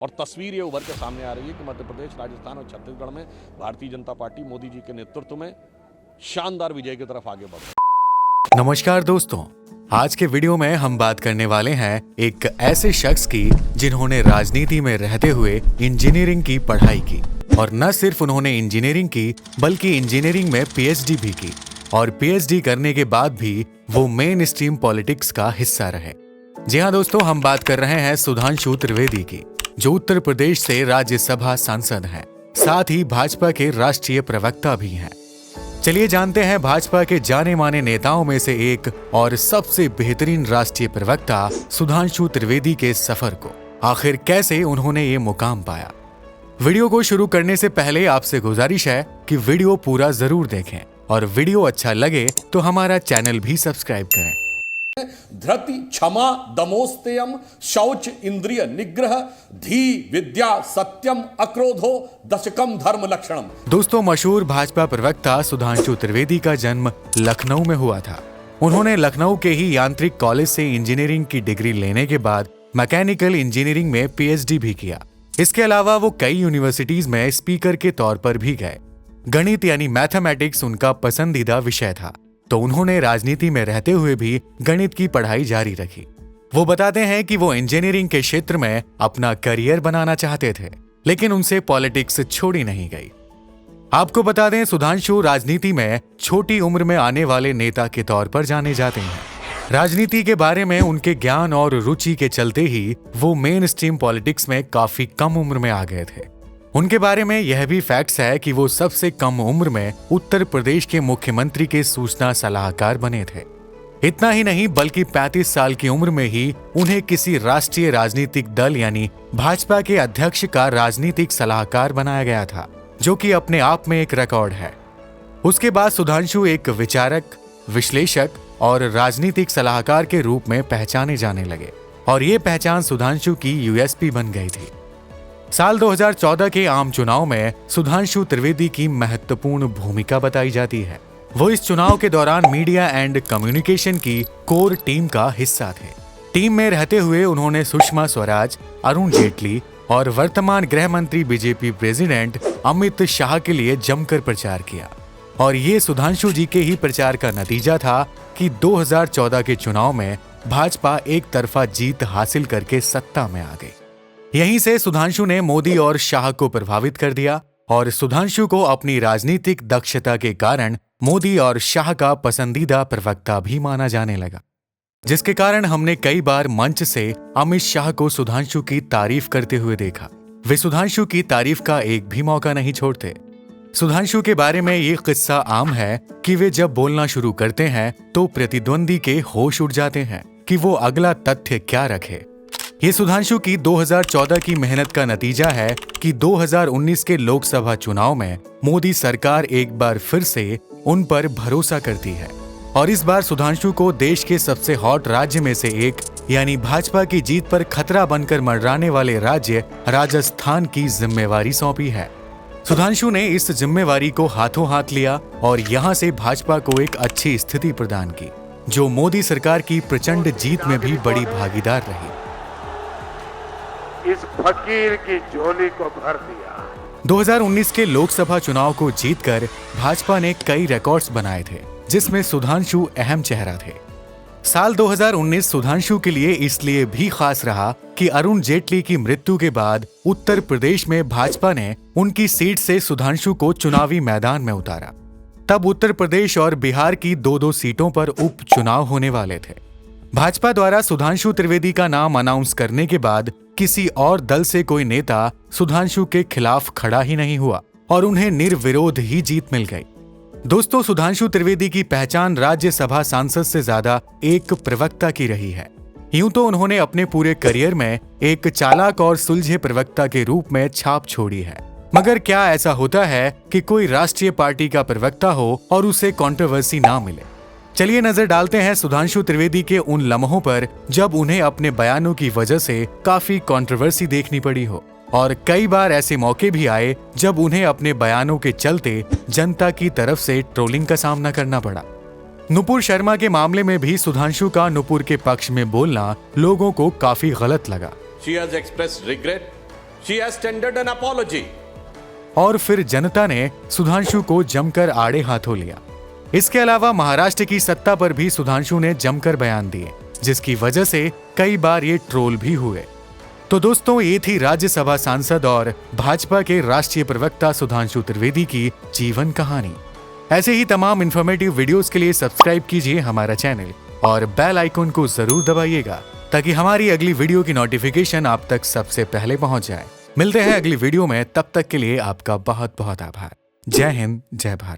और तस्वीर ये उभर के सामने आ रही है कि मध्य प्रदेश, राजस्थान और छत्तीसगढ़ में भारतीय जनता पार्टी मोदी जी के नेतृत्व में शानदार विजय की तरफ आगे बढ़ रही है। नमस्कार दोस्तों, आज के वीडियो में हम बात करने वाले हैं एक ऐसे शख्स की जिन्होंने राजनीति में रहते हुए इंजीनियरिंग की पढ़ाई की और न सिर्फ उन्होंने इंजीनियरिंग की बल्कि इंजीनियरिंग में पीएचडी भी की और पीएचडी करने के बाद भी वो मेन स्ट्रीम पॉलिटिक्स का हिस्सा रहे। जी हाँ दोस्तों, हम बात कर रहे हैं सुधांशु त्रिवेदी की, जो उत्तर प्रदेश से राज्यसभा सांसद हैं, साथ ही भाजपा के राष्ट्रीय प्रवक्ता भी हैं। चलिए जानते हैं भाजपा के जाने माने नेताओं में से एक और सबसे बेहतरीन राष्ट्रीय प्रवक्ता सुधांशु त्रिवेदी के सफर को। आखिर कैसे उन्होंने ये मुकाम पाया। वीडियो को शुरू करने से पहले आपसे गुजारिश है कि वीडियो पूरा जरूर देखें और वीडियो अच्छा लगे तो हमारा चैनल भी सब्सक्राइब करें। धृति क्षमा दमोस्तेयम शौच इंद्रिय निग्रह धी विद्या सत्यम अक्रोधो दशकम धर्म लक्षणम। दोस्तों, मशहूर भाजपा प्रवक्ता सुधांशु त्रिवेदी का जन्म लखनऊ में हुआ था। उन्होंने लखनऊ के ही यांत्रिक कॉलेज से इंजीनियरिंग की डिग्री लेने के बाद मैकेनिकल इंजीनियरिंग में पीएचडी भी किया। इसके अलावा वो कई यूनिवर्सिटीज में स्पीकर के तौर पर भी गए। गणित यानी मैथमेटिक्स उनका पसंदीदा विषय था, तो उन्होंने राजनीति में रहते हुए भी गणित की पढ़ाई जारी रखी। वो बताते हैं कि वो इंजीनियरिंग के क्षेत्र में अपना करियर बनाना चाहते थे, लेकिन उनसे पॉलिटिक्स छोड़ी नहीं गई। आपको बता दें, सुधांशु राजनीति में छोटी उम्र में आने वाले नेता के तौर पर जाने जाते हैं। राजनीति के बारे में उनके ज्ञान और रुचि के चलते ही वो मेन स्ट्रीम पॉलिटिक्स में काफी कम उम्र में आ गए थे। उनके बारे में यह भी फैक्ट्स है कि वो सबसे कम उम्र में उत्तर प्रदेश के मुख्यमंत्री के सूचना सलाहकार बने थे। इतना ही नहीं बल्कि 35 साल की उम्र में ही उन्हें किसी राष्ट्रीय राजनीतिक दल यानी भाजपा के अध्यक्ष का राजनीतिक सलाहकार बनाया गया था, जो कि अपने आप में एक रिकॉर्ड है। उसके बाद सुधांशु एक विचारक, विश्लेषक और राजनीतिक सलाहकार के रूप में पहचाने जाने लगे और ये पहचान सुधांशु की यूएसपी बन गई थी। साल 2014 के आम चुनाव में सुधांशु त्रिवेदी की महत्वपूर्ण भूमिका बताई जाती है। वो इस चुनाव के दौरान मीडिया एंड कम्युनिकेशन की कोर टीम का हिस्सा थे। टीम में रहते हुए उन्होंने सुषमा स्वराज, अरुण जेटली और वर्तमान गृह मंत्री बीजेपी प्रेसिडेंट अमित शाह के लिए जमकर प्रचार किया और ये सुधांशु जी के ही प्रचार का नतीजा था कि 2014 के चुनाव में भाजपा एक तरफा जीत हासिल करके सत्ता में आ गई। यहीं से सुधांशु ने मोदी और शाह को प्रभावित कर दिया और सुधांशु को अपनी राजनीतिक दक्षता के कारण मोदी और शाह का पसंदीदा प्रवक्ता भी माना जाने लगा, जिसके कारण हमने कई बार मंच से अमित शाह को सुधांशु की तारीफ करते हुए देखा। वे सुधांशु की तारीफ का एक भी मौका नहीं छोड़ते। सुधांशु के बारे में ये किस्सा आम है कि वे जब बोलना शुरू करते हैं तो प्रतिद्वंदी के होश उड़ जाते हैं कि वो अगला तथ्य क्या रखे। ये सुधांशु की 2014 की मेहनत का नतीजा है कि 2019 के लोकसभा चुनाव में मोदी सरकार एक बार फिर से उन पर भरोसा करती है और इस बार सुधांशु को देश के सबसे हॉट राज्य में से एक यानी भाजपा की जीत पर खतरा बनकर मंडराने वाले राज्य राजस्थान की जिम्मेवारी सौंपी है। सुधांशु ने इस जिम्मेवारी को हाथों हाथ लिया और यहाँ से भाजपा को एक अच्छी स्थिति प्रदान की, जो मोदी सरकार की प्रचंड जीत में भी बड़ी भागीदार रही। इस फकीर की झोली को भर दिया। 2019 के लोकसभा चुनाव को जीतकर भाजपा ने कई रिकॉर्ड्स बनाए थे, जिसमें सुधांशु अहम चेहरा थे। साल 2019 सुधांशु के लिए इसलिए भी खास रहा कि अरुण जेटली की मृत्यु के बाद उत्तर प्रदेश में भाजपा ने उनकी सीट से सुधांशु को चुनावी मैदान में उतारा। तब उत्तर प्रदेश और बिहार की 2-2 सीटों पर उपचुनाव होने वाले थे। भाजपा द्वारा सुधांशु त्रिवेदी का नाम अनाउंस करने के बाद किसी और दल से कोई नेता सुधांशु के खिलाफ खड़ा ही नहीं हुआ और उन्हें निर्विरोध ही जीत मिल गई। दोस्तों, सुधांशु त्रिवेदी की पहचान राज्यसभा सांसद से ज्यादा एक प्रवक्ता की रही है। यूं तो उन्होंने अपने पूरे करियर में एक चालाक और सुलझे प्रवक्ता के रूप में छाप छोड़ी है, मगर क्या ऐसा होता है कि कोई राष्ट्रीय पार्टी का प्रवक्ता हो और उसे कंट्रोवर्सी ना मिले। चलिए नजर डालते हैं सुधांशु त्रिवेदी के उन लम्हों पर जब उन्हें अपने बयानों की वजह से काफी कंट्रोवर्सी देखनी पड़ी हो और कई बार ऐसे मौके भी आए जब उन्हें अपने बयानों के चलते जनता की तरफ से ट्रोलिंग का सामना करना पड़ा। नुपुर शर्मा के मामले में भी सुधांशु का नुपुर के पक्ष में बोलना लोगों को काफी गलत लगा। She has expressed regret She has tendered an apology. और फिर जनता ने सुधांशु को जमकर आड़े हाथों लिया। इसके अलावा महाराष्ट्र की सत्ता पर भी सुधांशु ने जमकर बयान दिए, जिसकी वजह से कई बार ये ट्रोल भी हुए। तो दोस्तों, ये थी राज्यसभा सांसद और भाजपा के राष्ट्रीय प्रवक्ता सुधांशु त्रिवेदी की जीवन कहानी। ऐसे ही तमाम इंफॉर्मेटिव वीडियोस के लिए सब्सक्राइब कीजिए हमारा चैनल और बेल आइकन को जरूर दबाइएगा, ताकि हमारी अगली वीडियो की नोटिफिकेशन आप तक सबसे पहले पहुंच जाए। मिलते हैं अगली वीडियो में, तब तक के लिए आपका बहुत बहुत आभार। जय हिंद, जय भारत।